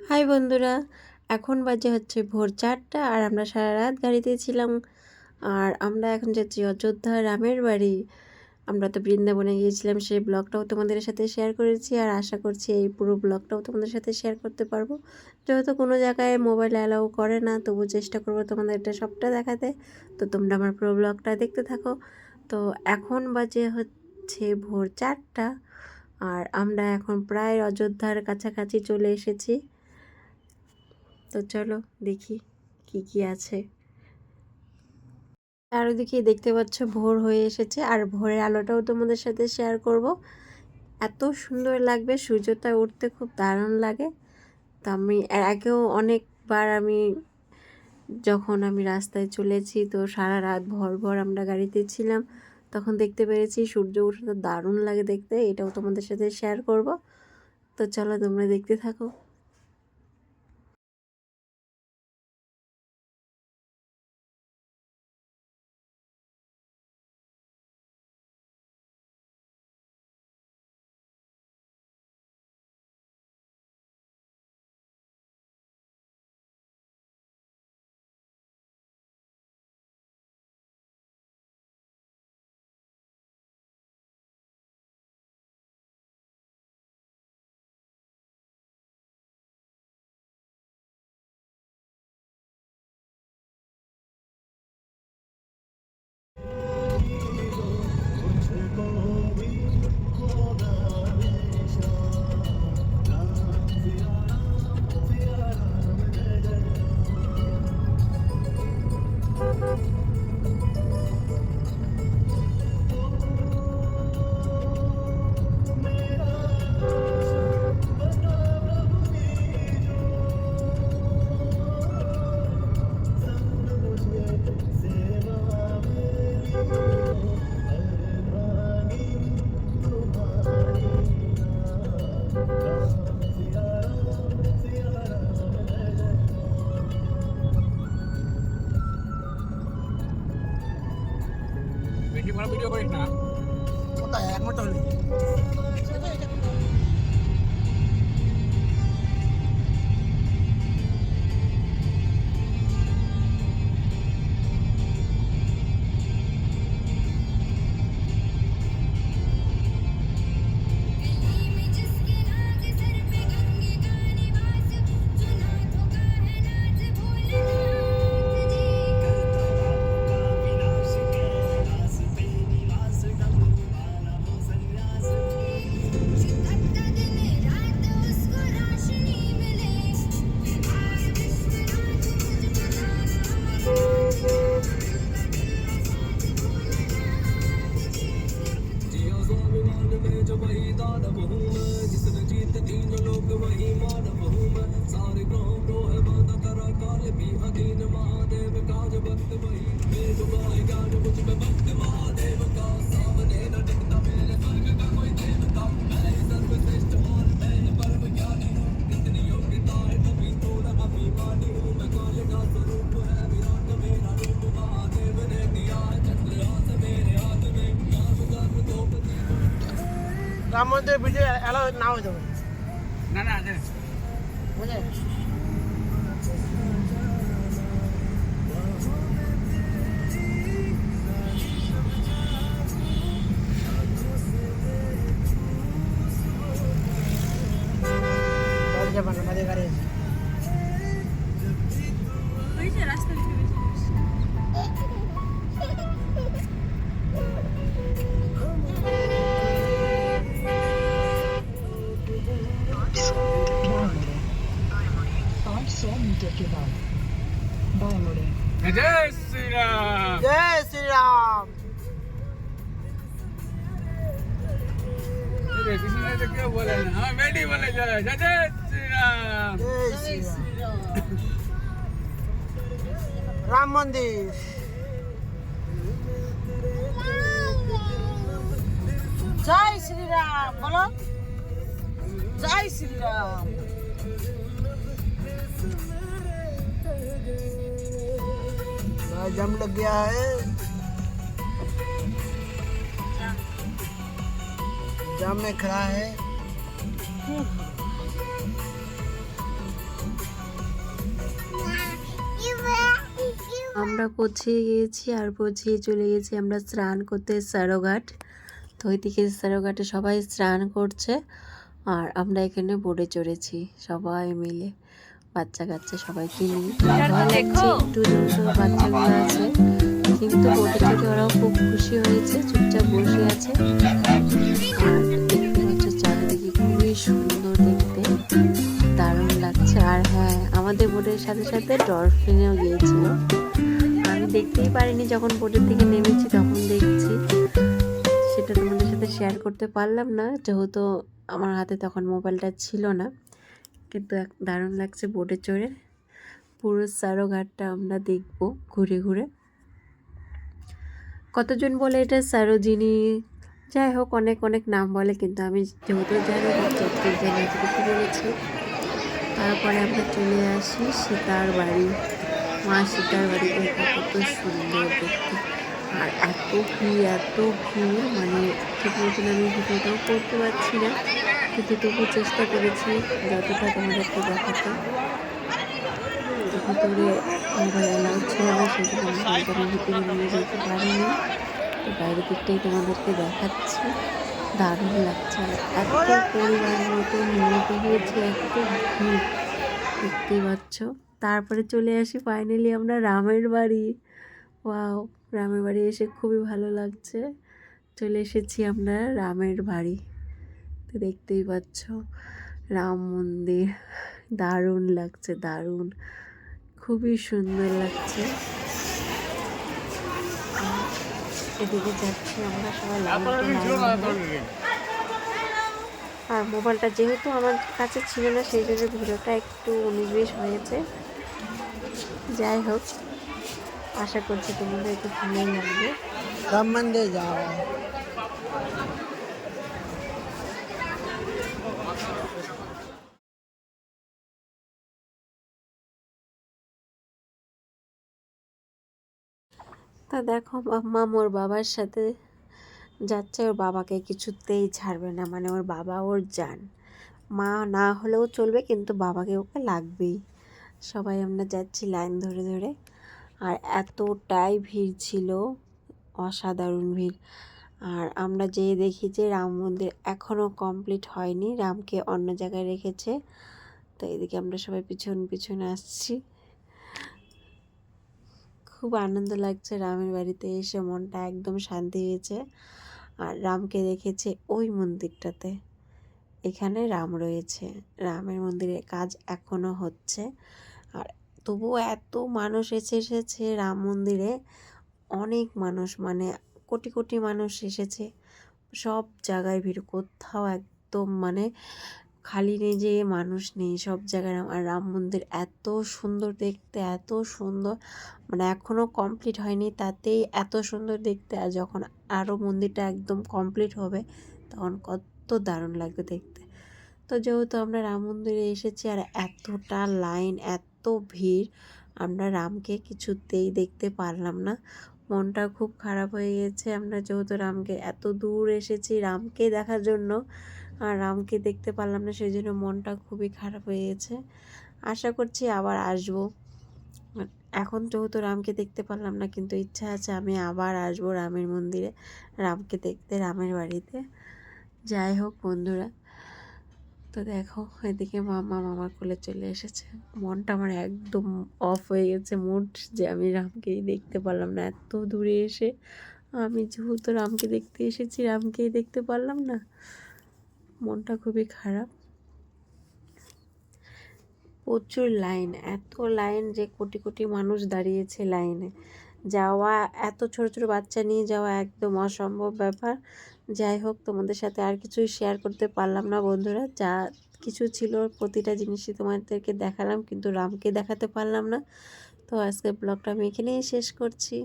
High বন্ধুরা, এখন বাজে হচ্ছে ভোর 4টা আর আমরা সারা রাত গাড়িতে ছিলাম। আর আমরা এখন যাচ্ছি অযোধ্যা রামের বাড়ি। আমরা তো বৃন্দাবনে গিয়েছিলাম, সেই ব্লগটাও তোমাদের সাথে শেয়ার করেছি আর আশা করছি এই পুরো ব্লগটাও তোমাদের সাথে শেয়ার করতে পারবো। যেহেতু কোনো জায়গায় মোবাইল অ্যালাউ করে না, তবু চেষ্টা করবো তোমাদের এটা সবটা দেখাতে। তো তোমরা আমার পুরো ব্লগটা দেখতে থাকো। তো এখন বাজে হচ্ছে ভোর 4টা আর আমরা এখন প্রায় অযোধ্যার কাছাকাছি চলে এসেছি। তো চলো দেখি কি কি আছে। চারিদিকে দেখতে পাচ্ছ ভোর হয়ে এসেছে আর ভোরের আলোটাও তোমাদের সাথে শেয়ার করব। এত সুন্দর লাগবে, সূর্যটা উঠতে খুব দারুণ লাগে। তো আমি এর আগেও অনেকবার যখন আমি রাস্তায় চলেছি, তো সারা রাত ভর ভর আমরা গাড়িতে ছিলাম, তখন দেখতে পেরেছি সূর্য ওঠাটা দারুণ লাগে দেখতে। এটাও তোমাদের সাথে শেয়ার করব। তো চলো তোমরা দেখতে থাকো। ভিডিও করিস না কোথায় এক মতো হলি রাম মন্দিরের ভিডিও অ্যালাউ না হয়ে যাবে না না বুঝে যাবেন আমাদের গাড়ি রাস্তা जय श्री राम जय श्री राम किसी ने तो क्या बोला ना हाँ बेटी बोले जय श्री राम जय श्री राम राम मंदिर जय श्री राम बोलो जय श्री राम जम लग गया है जाम में खड़ा है আমরা পৌঁছিয়ে গিয়েছি আর পৌঁছিয়ে চলে গেছি আমরা স্নান করতে সারোঘাট। তো ওইদিকে সারোঘাটে সবাই স্নান করছে আর আমরা এখানে বোটে চড়েছি সবাই মিলে, বাচ্চা কাচ্চা সবাইকে নিয়ে। ভয় লাগছে একটু, যেহেতু বাচ্চাগুলো আছে, কিন্তু বোটে চড়ে ওরাও খুব খুশি হয়েছে, চুপচাপ বসে আছে। আর দেখতে পাচ্ছ চারিদিকে খুবই সুন্দর দেখতে, দারুণ লাগছে। আর হ্যাঁ, আমাদের বোটের সাথে সাথে ডলফিনও গিয়েছিল। আমি দেখতেই পারিনি, যখন বোটের থেকে নেমেছি তখন দেখছি, সেটা তোমাদের সাথে শেয়ার করতে পারলাম না যেহেতু আমার হাতে তখন মোবাইলটা ছিল না। কিন্তু দারুণ লাগছে বোটে চড়ে। পুরো সারোঘাটটা আমরা দেখব ঘুরে ঘুরে। কতজন বলে এটা সারোজিনী, যাই হোক অনেক অনেক নাম বলে, কিন্তু আমি যেহেতু জানি না, যতটুকু জানি এতটুকু বলেছি। তারপরে আমরা চলে আসি সীতার বাড়ি। মা সীতার বাড়ি দেখো কত সুন্দর দেখতে। আর এত ভিড়, মানে ঠিক মতন আমি ভিডিওটাও করতে পারছি না, কিন্তু তবু চেষ্টা করেছি যতটা তোমাদেরকে দেখাতে। ভিতরে মোবাইল অ্যালাউড ছিল না, সেই জন্য আমি ভিতরে নিয়ে যেতে পারিনি। তো বাইরের দিকটাই তোমাদেরকে দেখাচ্ছি, দারুণ লাগছে। আর এত পরিবার মতো নিয়ে গিয়েছে, এত ভিড় দেখতেই পাচ্ছ। তারপরে চলে আসি ফাইনালি আমরা রামের বাড়ি। ওয়াও, রামের বাড়ি এসে খুবই ভালো লাগছে। চলে এসেছি আমরা রামের বাড়ি। তো দেখতেই পাচ্ছ রাম মন্দির, দারুণ লাগছে, দারুণ, খুবই সুন্দর লাগছে। এদিকে যাচ্ছি আমরা সবাই লাইন। আর মোবাইলটা যেহেতু আমার কাছে ছিল না, সেই জন্য ভিডিওটা একটু 19-20 হয়েছে। যাই হোক, আশা করছি তোমাদের একটু ভালোই লাগবে। রাম মন্দির যাও। তা দেখো মামা ওর বাবার সাথে যাচ্ছে, ওর বাবাকে কিছুতেই ছাড়বে না, মানে ওর বাবা ওর জান। মা না হলেও চলবে, কিন্তু বাবাকে ওকে লাগবেই। সবাই আমরা যাচ্ছি লাইন ধরে ধরে। আর এতটাই ভিড় ছিল, অসাধারণ ভিড়। আর আমরা যেয়ে দেখি যে রাম মন্দির এখনও কমপ্লিট হয়নি, রামকে অন্য জায়গায় রেখেছে। তো এদিকে আমরা সবাই পিছন পিছন আসছি। খুব আনন্দ লাগছে রামের বাড়িতে এসে, মনটা একদম শান্তি হয়েছে। আর রামকে দেখেছে ওই মন্দিরটাতে, এখানে রাম রয়েছে। রামের মন্দিরের কাজ এখনও হচ্ছে। আর তবুও এত মানুষ এসেছে রাম মন্দিরে, অনেক মানুষ, মানে কোটি কোটি মানুষ এসেছে। সব জায়গায় ভিড়, কোথাও একদম মানে খালি নেই যে মানুষ নেই, সব জায়গায়। আর রাম মন্দির এত সুন্দর দেখতে, এত সুন্দর, মানে এখনও কমপ্লিট হয়নি তাতেই এত সুন্দর দেখতে। আর যখন আরও মন্দিরটা একদম কমপ্লিট হবে তখন কত দারুণ লাগবে দেখতে। তো যেহেতু আমরা রাম মন্দিরে এসেছি আর এতটা লাইন, এত ভিড়, আমরা রামকে কিছুতেই দেখতে পারলাম না। মনটা খুব খারাপ হয়ে গেছে। আমরা যেহেতু রামকে এত দূর এসেছি রামকে দেখার জন্য, আর রামকে দেখতে পারলাম না, সেই জন্য মনটা খুবই খারাপ হয়ে গেছে। আশা করছি আবার আসবো। এখন যেহেতু রামকে দেখতে পারলাম না, কিন্তু ইচ্ছা আছে আমি আবার আসবো রামের মন্দিরে, রামকে দেখতে, রামের বাড়িতে। যাই হোক বন্ধুরা, তো দেখো এদিকে মামার কোলে চলে এসেছে। মনটা আমার একদম অফ হয়ে গেছে মুড, যে আমি রামকেই দেখতে পারলাম না। এত দূরে এসে আমি যেহেতু রামকে দেখতে এসেছি, রামকেই দেখতে পারলাম না, মনটা খুবই খারাপ। প্রচুর লাইন, এত লাইন যে কোটি কোটি মানুষ দাঁড়িয়েছে লাইনে। যাওয়া, এত ছোট ছোট বাচ্চা নিয়ে যাওয়া একদম অসম্ভব ব্যাপার। যাই হোক, তোমাদের সাথে আর কিছুই শেয়ার করতে পারলাম না বন্ধুরা। যা কিছু ছিল প্রতিটা জিনিসই তোমাদেরকে দেখালাম, কিন্তু রামকে দেখাতে পারলাম না। তো আজকের ব্লগটা আমি এখানেই শেষ করছি।